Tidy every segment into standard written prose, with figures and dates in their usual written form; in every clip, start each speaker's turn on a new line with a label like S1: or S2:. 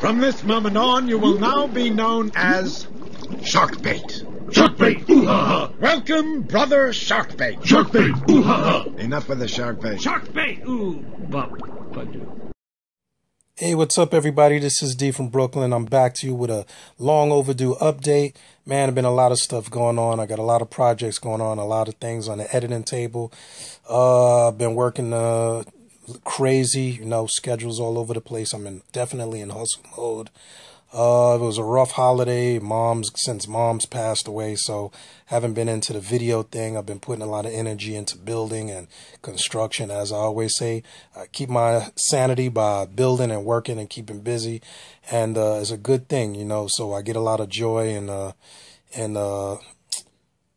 S1: From this moment on, you will now be known as Sharkbait.
S2: Sharkbait, ooh-ha-ha!
S1: Welcome, brother Sharkbait.
S2: Sharkbait, ooh-ha-ha!
S1: Enough with the Sharkbait.
S2: Sharkbait, ooh, bump,
S3: Hey, what's up, everybody? This is D from Brooklyn. I'm back to you with a long overdue update. Man, there's been a lot of stuff going on. I got a lot of projects going on, a lot of things on the editing table. I've been working crazy, schedules all over the place. I'm definitely in hustle mode. It was a rough holiday. Since mom's passed away, so haven't been into the video thing. I've been putting a lot of energy into building and construction, as I always say. I keep my sanity by building and working and keeping busy, and it's a good thing, so I get a lot of joy and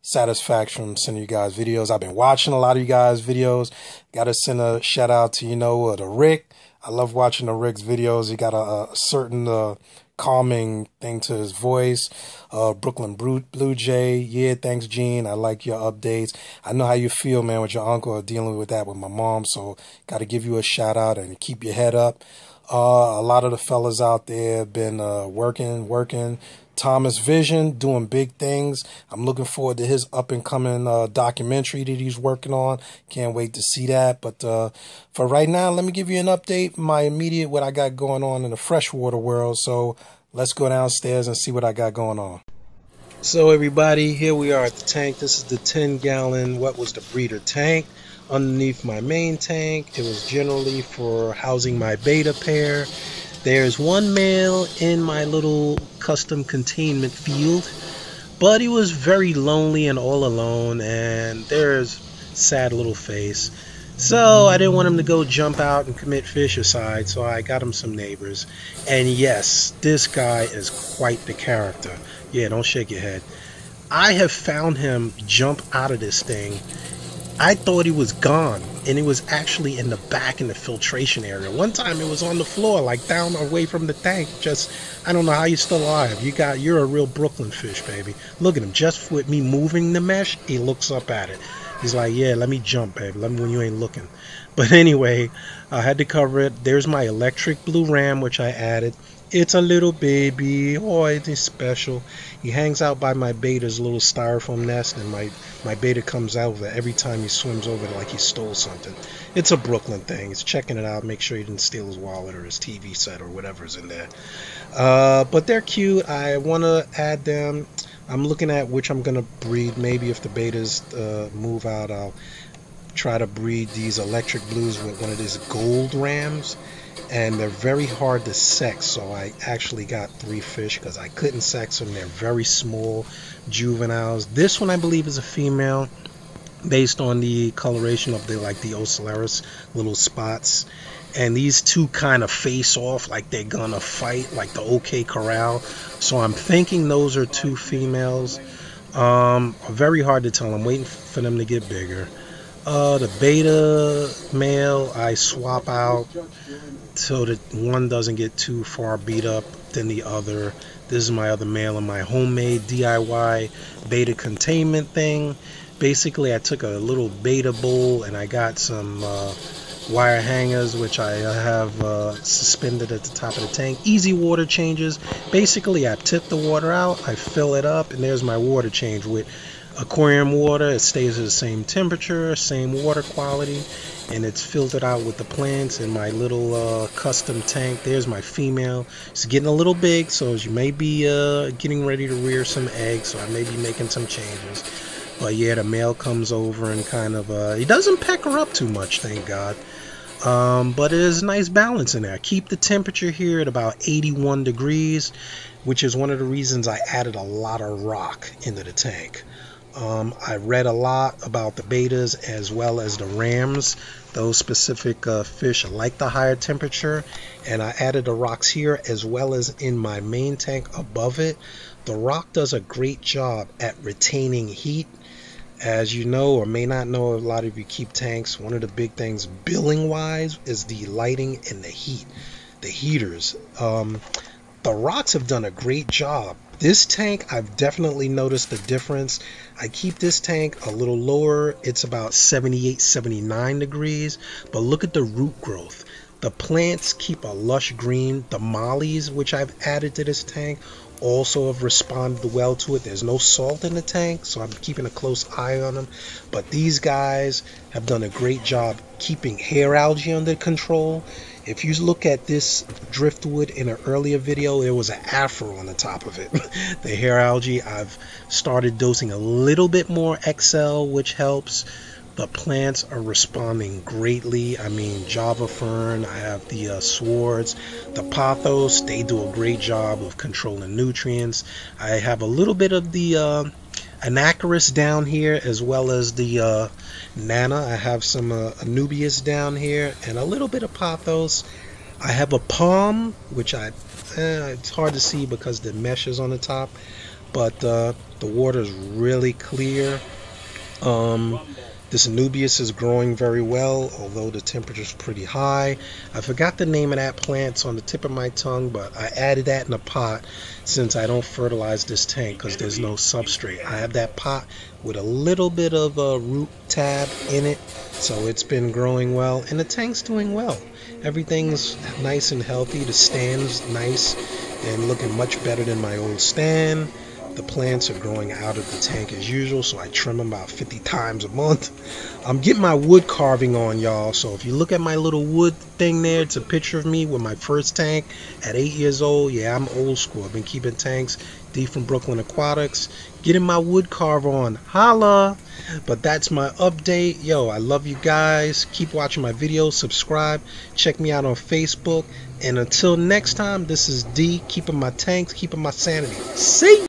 S3: satisfaction from sending you guys videos. I've been watching a lot of you guys' videos. Gotta send a shout out to, the Rick. I love watching the Rick's videos. He got a certain calming thing to his voice. Brooklyn Blue Jay, yeah, thanks Gene, I like your updates. I know how you feel, man, with your uncle dealing with that with my mom, so got to give you a shout out and keep your head up. A lot of the fellas out there have been working. Thomas Vision doing big things. I'm looking forward to his up and coming documentary that he's working on. Can't wait to see that. But for right now, let me give you an update, what I got going on in the freshwater world. So let's go downstairs and see what I got going on. So everybody, here we are at the tank. This is the 10-gallon what was the breeder tank. Underneath my main tank, it was generally for housing my beta pair. There's one male in my little custom containment field, but he was very lonely and all alone, and there's sad little face. So I didn't want him to go jump out and commit fish-ocide, so I got him some neighbors. And yes, this guy is quite the character. Yeah, don't shake your head. I have found him jump out of this thing. I thought he was gone, and it was actually in the back in the filtration area. One time it was on the floor, like down away from the tank. Just, I don't know how you're still alive. You're a real Brooklyn fish, baby. Look at him, just with me moving the mesh, he looks up at it. He's like, yeah, let me jump, baby. Let me when you ain't looking. But anyway, I had to cover it. There's my electric blue ram, which I added. It's a little baby. Oh, it is special. He hangs out by my beta's little styrofoam nest, and my beta comes out every time he swims over it like he stole something. It's a Brooklyn thing. He's checking it out, make sure he didn't steal his wallet or his TV set or whatever's in there. But they're cute. I want to add them. I'm looking at which I'm going to breed. Maybe if the betas move out, I'll try to breed these electric blues with one of these gold rams. And they're very hard to sex, so I actually got 3 fish because I couldn't sex them. They're very small juveniles. This one I believe is a female, based on the coloration of the ocellaris little spots. And these two kind of face off like they're gonna fight, like the OK Corral. So I'm thinking those are 2 females. Very hard to tell. I'm waiting for them to get bigger. The beta male I swap out so that one doesn't get too far beat up than the other. This is my other male in my homemade DIY beta containment thing. Basically, I took a little beta bowl and I got some wire hangers, which I have suspended at the top of the tank. Easy water changes. Basically, I tip the water out, I fill it up, and there's my water change with aquarium water. It stays at the same temperature, same water quality, and it's filtered out with the plants in my little custom tank. There's my female. It's getting a little big, so you may be getting ready to rear some eggs, so I may be making some changes. But yeah, the male comes over and kind of he doesn't peck her up too much, thank God. But there's a nice balance in there. I keep the temperature here at about 81 degrees, which is one of the reasons I added a lot of rock into the tank. I read a lot about the betas as well as the rams. Those specific fish like the higher temperature, and I added the rocks here as well as in my main tank above it. The rock does a great job at retaining heat. As you know or may not know, a lot of you keep tanks. One of the big things billing wise is the lighting and the heat, the heaters. The rocks have done a great job. This tank, I've definitely noticed the difference. I keep this tank a little lower. It's about 78, 79 degrees. But look at the root growth. The plants keep a lush green. The mollies, which I've added to this tank, also have responded well to it. There's no salt in the tank, so I'm keeping a close eye on them. But these guys have done a great job keeping hair algae under control. If you look at this driftwood in an earlier video, there was an afro on the top of it. The hair algae, I've started dosing a little bit more XL, which helps. The plants are responding greatly. I mean, Java Fern, I have the swords, the pothos, they do a great job of controlling nutrients. I have a little bit of the Anacharis down here, as well as the Nana. I have some Anubias down here, and a little bit of pothos. I have a palm, which it's hard to see because the mesh is on the top, but the water is really clear. This Anubias is growing very well, although the temperature is pretty high. I forgot the name of that plant. It's on the tip of my tongue, but I added that in a pot since I don't fertilize this tank because there's no substrate. I have that pot with a little bit of a root tab in it, so it's been growing well, and the tank's doing well. Everything's nice and healthy. The stand's nice and looking much better than my old stand. The plants are growing out of the tank as usual, so I trim them about 50 times a month. I'm getting my wood carving on, y'all, so if you look at my little wood thing there, it's a picture of me with my first tank at 8 years old. Yeah, I'm old school. I've been keeping tanks. D from Brooklyn Aquatics. Getting my wood carve on. Holla! But that's my update. Yo, I love you guys. Keep watching my videos. Subscribe. Check me out on Facebook. And until next time, this is D, keeping my tanks, keeping my sanity. See?